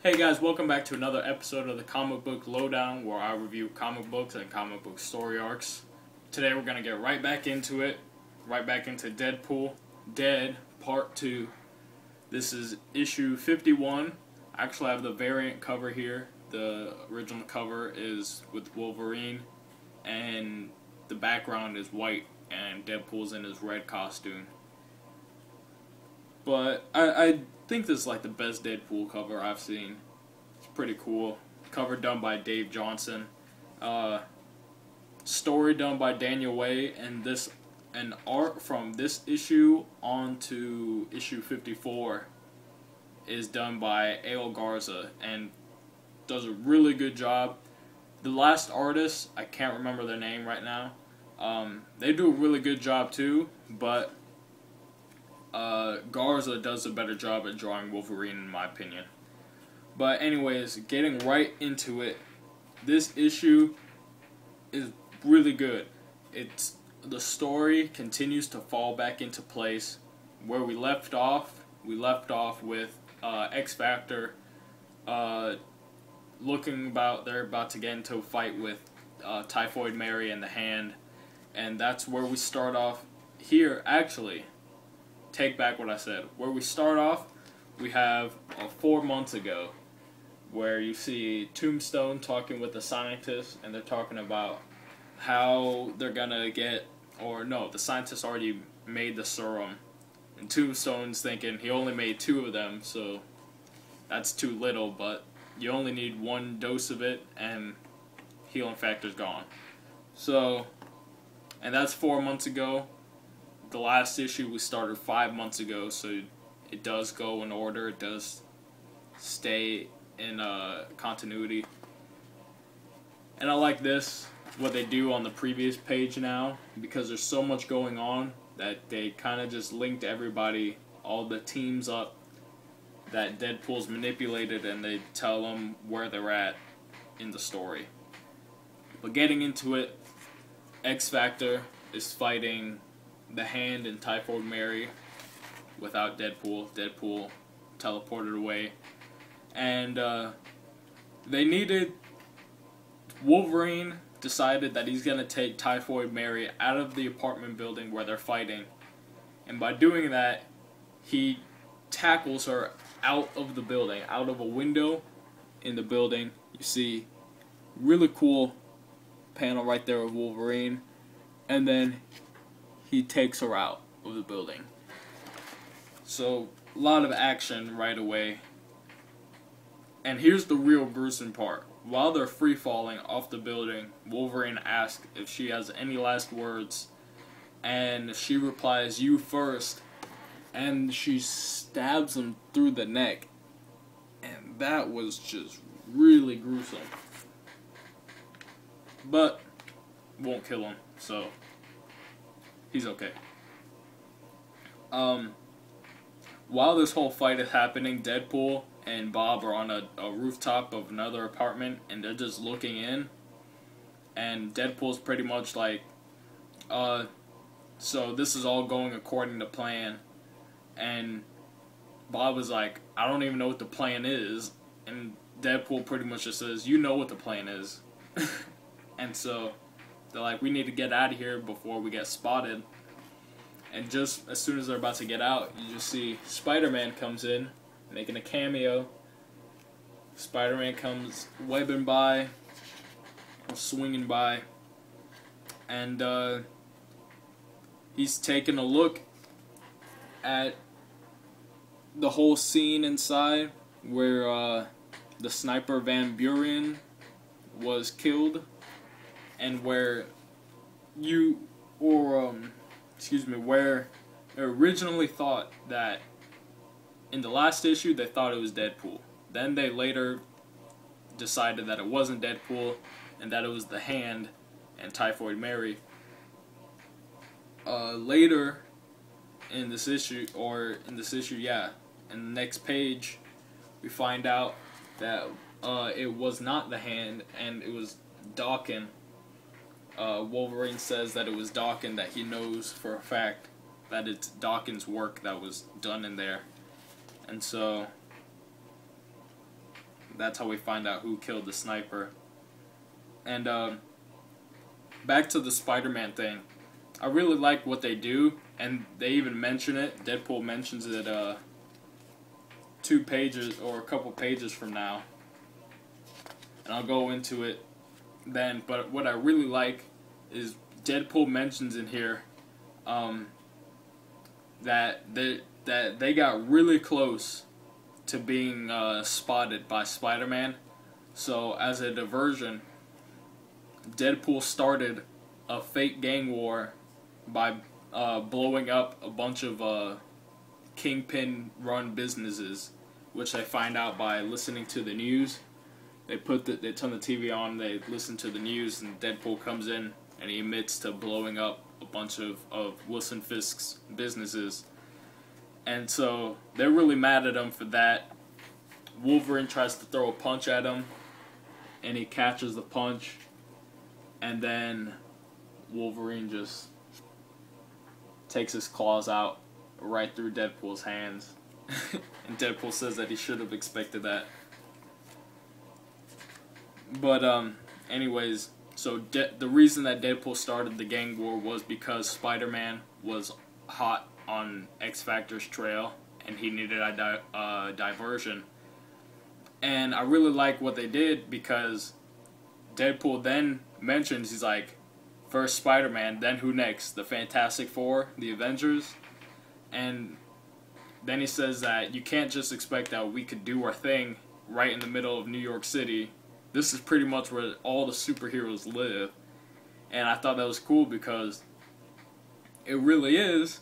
Hey guys, welcome back to another episode of the Comic Book Lowdown, where I review comic books and comic book story arcs. Today we're going to get right back into it, right back into Deadpool, Dead, Part 2. This is issue 51. I actually have the variant cover here. The original cover is with Wolverine, and the background is white, and Deadpool's in his red costume. But I think this is like the best Deadpool cover I've seen. It's pretty cool. Cover done by Dave Johnson. Story done by Daniel Way, and art from this issue on to issue 54 is done by A.L. Garza and does a really good job. The last artist, I can't remember their name right now. They do a really good job too, but Garza does a better job at drawing Wolverine in my opinion. But anyways, getting right into it, this issue is really good. The story continues to fall back into place. Where we left off with X Factor they're about to get into a fight with Typhoid Mary and the Hand, and that's where we start off here. Actually, take back what I said. Where we start off, we have 4 months ago, where you see Tombstone talking with the scientist, and they're talking about how they're gonna the scientist already made the serum, and Tombstone's thinking he only made 2 of them, so that's too little, but you only need 1 dose of it, and healing factor's gone. So, and that's 4 months ago. The last issue we started 5 months ago, so it does go in order. It does stay in continuity. And I like what they do on the previous page now, because there's so much going on that they kind of just linked everybody, all the teams up that Deadpool's manipulated, and they tell them where they're at in the story. But getting into it, X Factor is fighting the Hand and Typhoid Mary without Deadpool. Deadpool teleported away. And Wolverine decided that he's going to take Typhoid Mary out of the apartment building where they're fighting. And by doing that, he tackles her out of the building, out of a window in the building. You see really cool panel right there of Wolverine. And then he takes her out of the building. So, a lot of action right away. And here's the real gruesome part. While they're free-falling off the building, Wolverine asks if she has any last words. And she replies, "You first." And she stabs him through the neck. And that was just really gruesome. But won't kill him, so he's okay. While this whole fight is happening, Deadpool and Bob are on a rooftop of another apartment, and they're just looking in. And Deadpool's pretty much like, so this is all going according to plan. And Bob was like, "I don't even know what the plan is." And Deadpool pretty much just says, "You know what the plan is." And so they're like, "We need to get out of here before we get spotted." And just as soon as they're about to get out, you just see Spider-Man comes in, making a cameo. Spider-Man comes webbing by, swinging by, and he's taking a look at the whole scene inside where the sniper Van Buren was killed, and where where they originally thought that in the last issue they thought it was Deadpool. Then they later decided that it wasn't Deadpool and that it was the Hand and Typhoid Mary. Later in this issue, in the next page, we find out that it was not the Hand and it was Dawkins. Wolverine says that it was Dawkins, that he knows for a fact that it's Dawkins' work that was done in there. And so that's how we find out who killed the sniper. And back to the Spider-Man thing. I really like what they do, and they even mention it. Deadpool mentions it 2 pages or a couple pages from now. And I'll go into it then. But what I really like is Deadpool mentions in here that they got really close to being spotted by Spider-Man. So as a diversion, Deadpool started a fake gang war by blowing up a bunch of Kingpin-run businesses, which they find out by listening to the news. They turn the TV on, they listen to the news, and Deadpool comes in and he admits to blowing up a bunch of Wilson Fisk's businesses. And so they're really mad at him for that. Wolverine tries to throw a punch at him, and he catches the punch, and then Wolverine just takes his claws out right through Deadpool's hands. And Deadpool says that he should have expected that. But anyways, so the reason that Deadpool started the gang war was because Spider-Man was hot on X Factor's trail, and he needed a diversion. And I really like what they did, because Deadpool then mentions, he's like, first Spider-Man, then who next? The Fantastic Four, the Avengers? And then he says that you can't just expect that we could do our thing right in the middle of New York City. This is pretty much where all the superheroes live. And I thought that was cool, because it really is.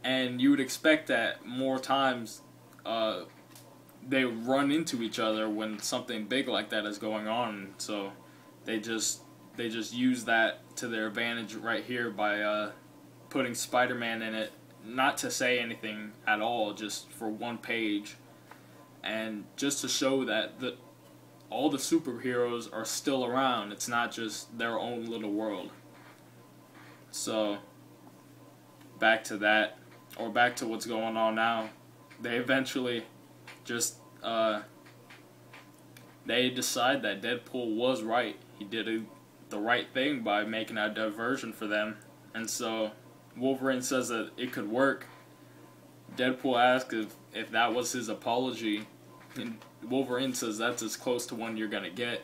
And you would expect that more times they run into each other when something big like that is going on. So they just use that to their advantage right here by putting Spider-Man in it, not to say anything at all, just for 1 page, and just to show that all the superheroes are still around. It's not just their own little world. So back to that, or back to what's going on now. They eventually just they decide that Deadpool was right. He did the right thing by making a diversion for them. And so Wolverine says that it could work. Deadpool asks if that was his apology, and Wolverine says that's as close to one you're gonna get.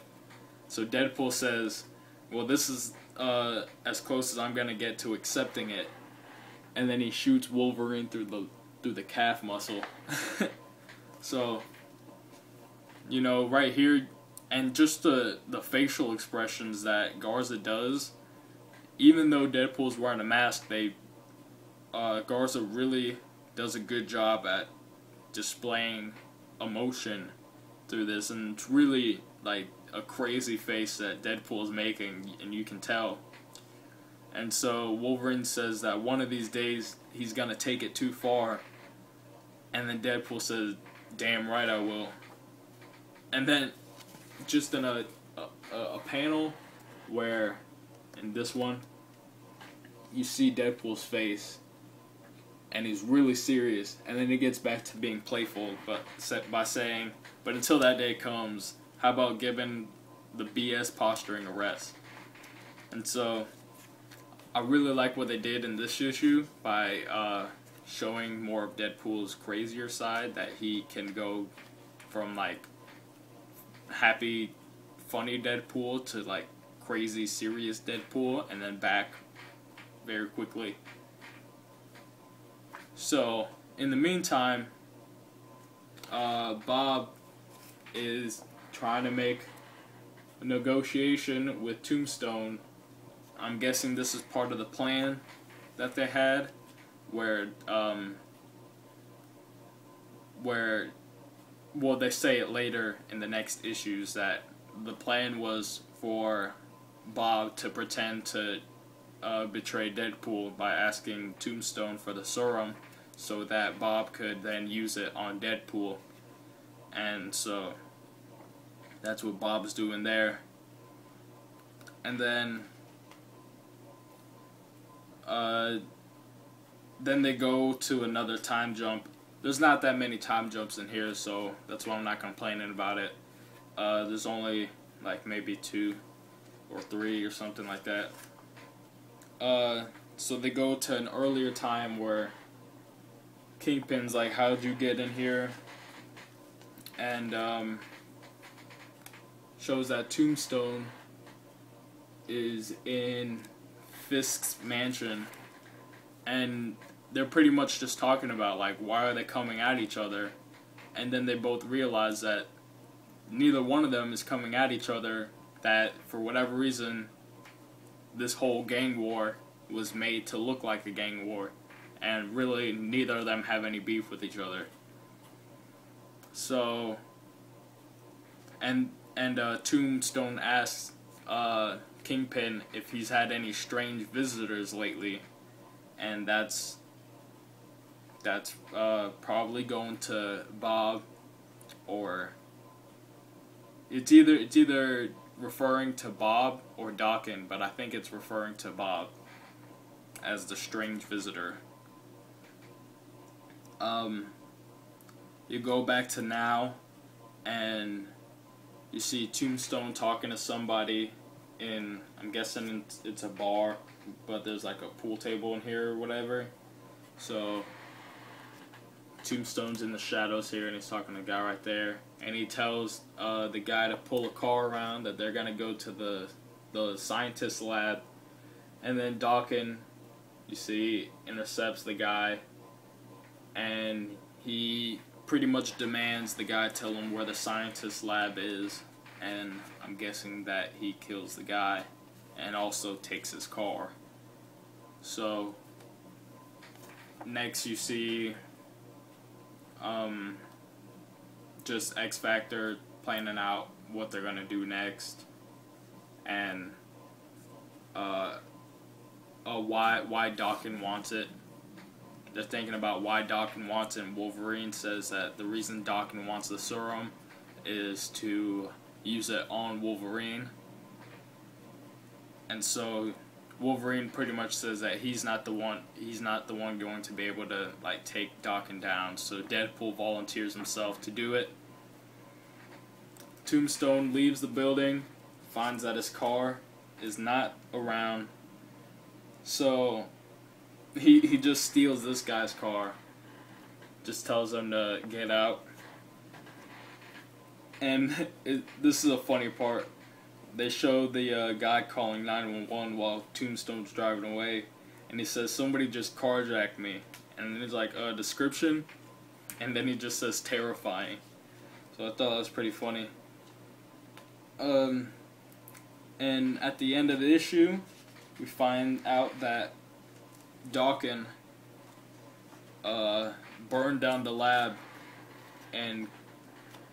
So Deadpool says, well, this is as close as I'm gonna get to accepting it. And then he shoots Wolverine through the calf muscle. So, you know, right here, and just the facial expressions that Garza does, even though Deadpool's wearing a mask, Garza really does a good job at displaying emotion through this, and it's really like a crazy face that Deadpool is making, and you can tell. And so Wolverine says that one of these days he's gonna take it too far, and then Deadpool says, "Damn right I will." And then just in a panel where, in this one, you see Deadpool's face, and he's really serious, and then he gets back to being playful, but by saying, "But until that day comes, how about giving the BS posturing a rest?" And so I really like what they did in this issue by showing more of Deadpool's crazier side, that he can go from like happy, funny Deadpool to like crazy, serious Deadpool, and then back very quickly. So in the meantime, Bob is trying to make a negotiation with Tombstone. I'm guessing this is part of the plan that they had, where well, they say it later in the next issues that the plan was for Bob to pretend to betray Deadpool by asking Tombstone for the serum, so that Bob could then use it on Deadpool. And so that's what Bob's doing there. And then they go to another time jump. There's not that many time jumps in here, so that's why I'm not complaining about it. There's only like maybe 2 or 3 or something like that. So they go to an earlier time where Kingpin's like, how'd you get in here? And shows that Tombstone is in Fisk's mansion, and they're pretty much just talking about like, why are they coming at each other? And then they both realize that neither one of them is coming at each other, that for whatever reason this whole gang war was made to look like a gang war, and really neither of them have any beef with each other. So and Tombstone asks Kingpin if he's had any strange visitors lately, and that's probably going to Bob, or it's either referring to Bob or Daken, but I think it's referring to Bob as the strange visitor. You go back to now, and you see Tombstone talking to somebody in, I'm guessing it's a bar, but there's like a pool table in here or whatever. So Tombstone's in the shadows here, and he's talking to a guy right there, and he tells the guy to pull a car around, that they're gonna go to the scientist lab, and then Daken, you see, intercepts the guy, and he pretty much demands the guy tell him where the scientist lab is, and I'm guessing that he kills the guy and also takes his car. So next you see just X Factor planning out what they're gonna do next, and why Daken wants it. They're thinking about why Daken wants it, and Wolverine says that the reason Daken wants the serum is to use it on Wolverine. And so Wolverine pretty much says that he's not the one going to be able to like take Daken down. So Deadpool volunteers himself to do it. Tombstone leaves the building, finds that his car is not around. So he just steals this guy's car, just tells him to get out. And this is a funny part. They show the guy calling 911 while Tombstone's driving away, and he says, somebody just carjacked me. And then he's like, description? And then he just says, terrifying. So I thought that was pretty funny. And at the end of the issue, we find out that Daken burned down the lab and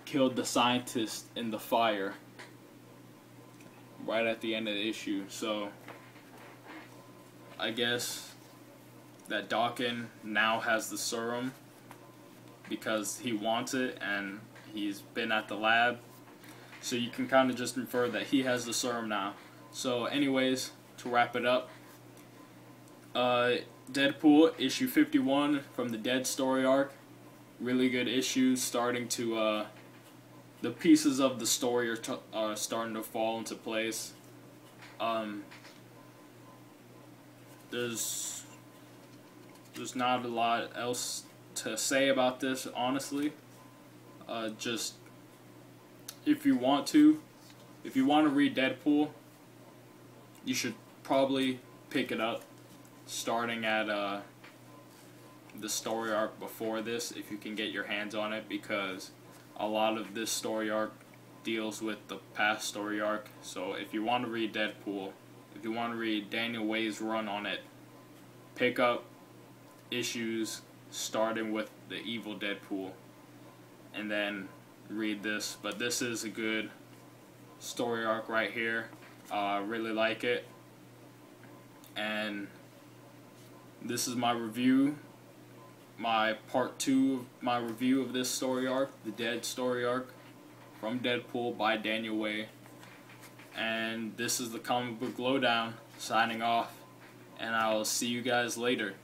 killed the scientist in the fire right at the end of the issue. So I guess that Daken now has the serum because he wants it and he's been at the lab. So you can kind of just infer that he has the serum now. So anyways, to wrap it up, Deadpool issue 51 from the Dead story arc. Really good issue, starting to the pieces of the story are starting to fall into place. There's not a lot else to say about this, honestly. Just if you want to read Deadpool, you should probably pick it up starting at the story arc before this, if you can get your hands on it, because a lot of this story arc deals with the past story arc. So if you want to read Deadpool, if you want to read Daniel Way's run on it, pick up issues starting with the evil Deadpool and then read this. But this is a good story arc right here. I really like it, and this is my review, my part 2 of my review of this story arc, the Dead story arc from Deadpool by Daniel Way. And this is the Comic Book Lowdown, signing off, and I'll see you guys later.